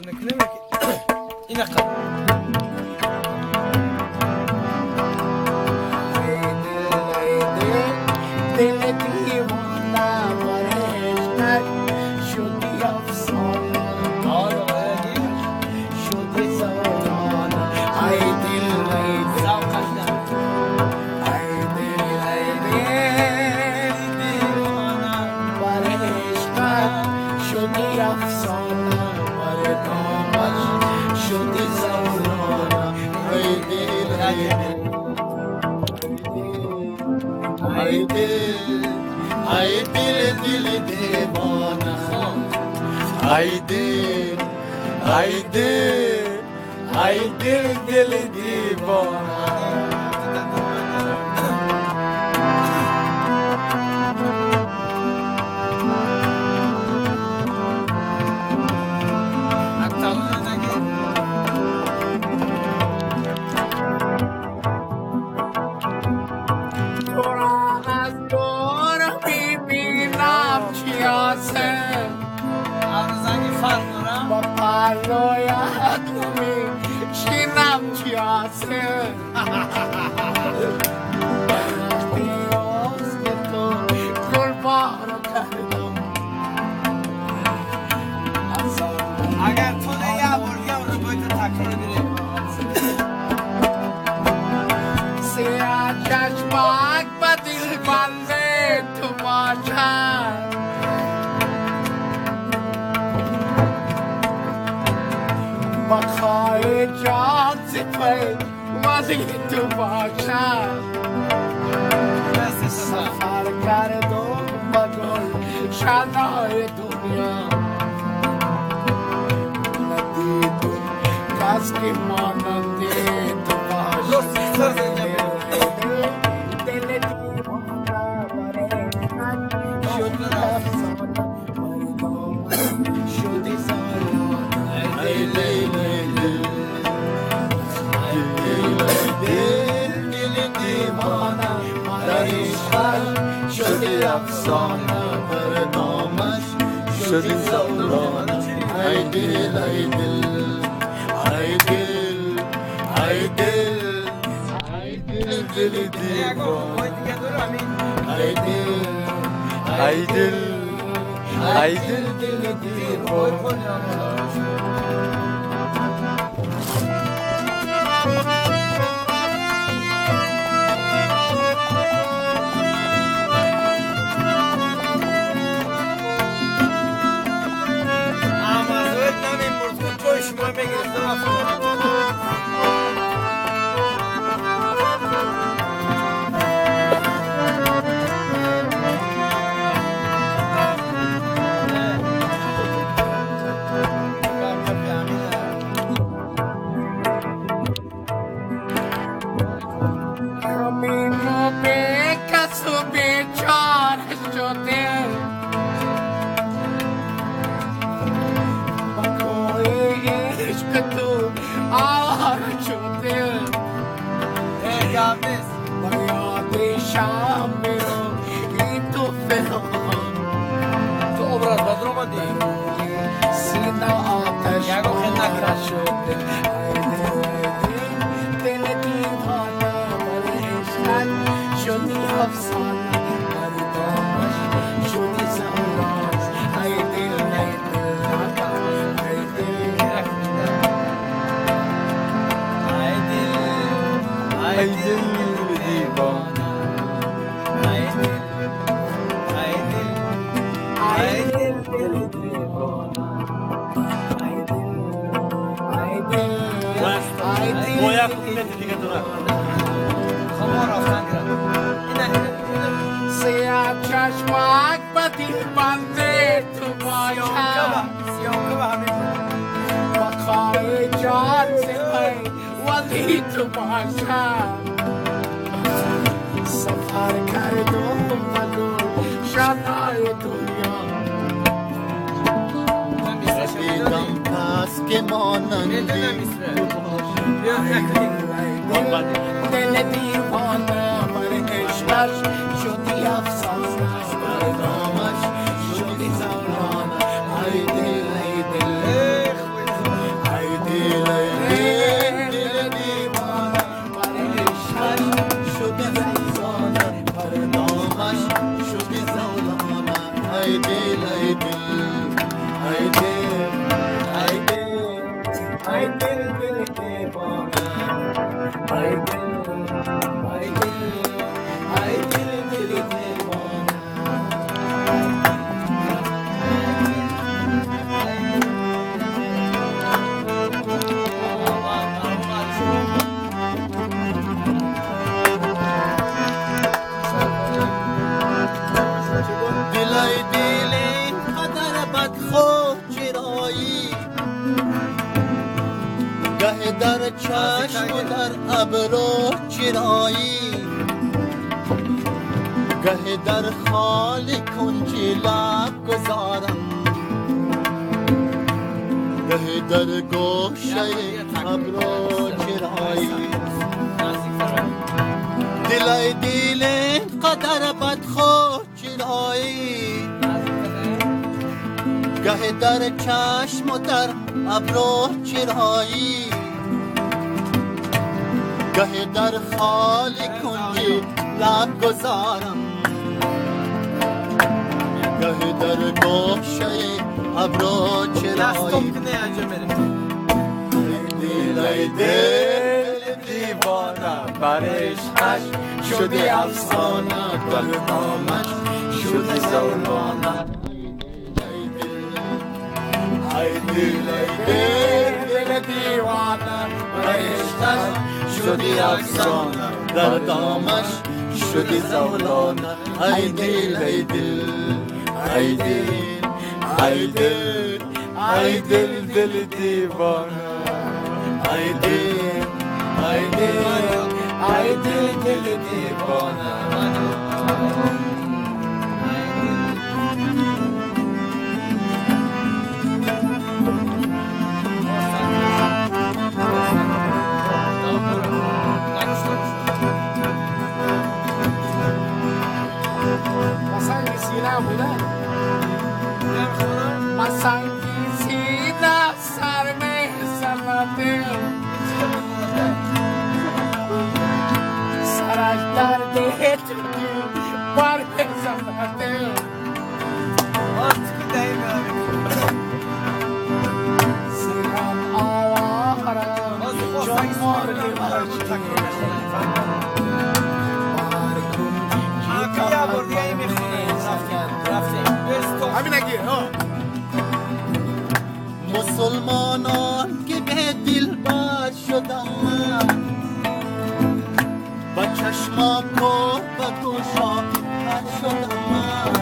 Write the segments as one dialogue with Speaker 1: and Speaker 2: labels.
Speaker 1: نکنیم این اقل
Speaker 2: دل دیوانه برشتر شدی افسانه شدی زورانه ای دل ای دل ای دل ای دل دیوانه برشتر شدی افسانه بردامش شدی زورانه ای دل ای دل ای دل دل دیوانه ای دل ای دل ای دل دل دیوانه با پرایت میشینم چیاسه بیاز که تو گل بارو کردم
Speaker 1: اگر تو یه بردی اون رو باید تکرار دیره
Speaker 2: سیاه چشمک با دل بنده تو باشد با خواهی جان سپه ولی تو باشد سفر کردم با گل شنای دنیا ندیدم کس که ماننده تو باشد دل دیوانه برشتر شدی افسانه مردم شدی زالانه ای دل شدی افسانه بردامش شدی زورانه ای دل ای دل ای دل ای دل ای دل دل دیوانه ای دل ای دل ای دل دل دیوانه
Speaker 1: شما بگیرید
Speaker 2: همینو به کس و بیچاره شده با کوی عشق تو آواره شده با یاد شم میرو این تو فرام
Speaker 1: تو ابراز بدرو بدی
Speaker 2: سینه آتش باره شده دل دیوانه برشتر شدی افسانه بردامش شدی زورانه ای دل ای دل ای دل
Speaker 1: ای دل دیوانه ای دل ای دل ای دل دل دیوانه
Speaker 2: ای دل
Speaker 1: باید کومت دیگه دونه خما رفتن
Speaker 2: سیاه چشمک با دل بنده تو باشد با خواهی جان سپه ولی تو باشد سفر کردم با گل شنای دنیا دیدم کس که مانندی دل دیوانه برشتر شدی افسانه بردامش شدی زورانه ای دل ای دل
Speaker 3: در چشم و در ابرو چرایی گه در خال کنجی لب گذارم گه در گوشه ابرو چرایی دلای دیل قدر بدخور چرایی گه در چشم و در ابرو چرایی گه در خال کنجی لب گذارم گه در گوشه ابرو چرایی
Speaker 4: ای دل دیوانه بر عشقش شدی افسانه بر نامش شدی زولانه ای دل دیوانه بر عشقش شدی افسانه در دامش شدی زولانه ای دل ای دل ای دل ای دل ای دل دل دیوانه ای دل ای دل ای دل دل دیوانه
Speaker 3: مسلمانان که به دل بر شدم من با چشما کور و گوشا پر شدم من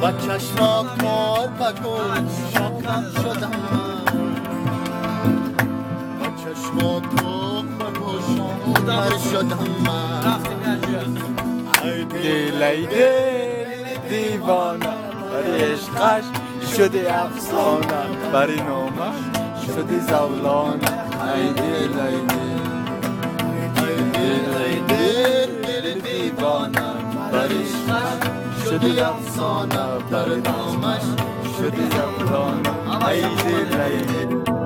Speaker 3: با چشما کور و گوشا پر شدم من با چشما کور و گوشا پر شدم من
Speaker 4: ای دل ای دل دیوانه بر عشقش شدی افسانه بر نامش شدی زولانه ای دل ای دل ای دل دل دیوانه بر عشقش شدی افسانه بر نامش شدی زولانه ای دل ای دل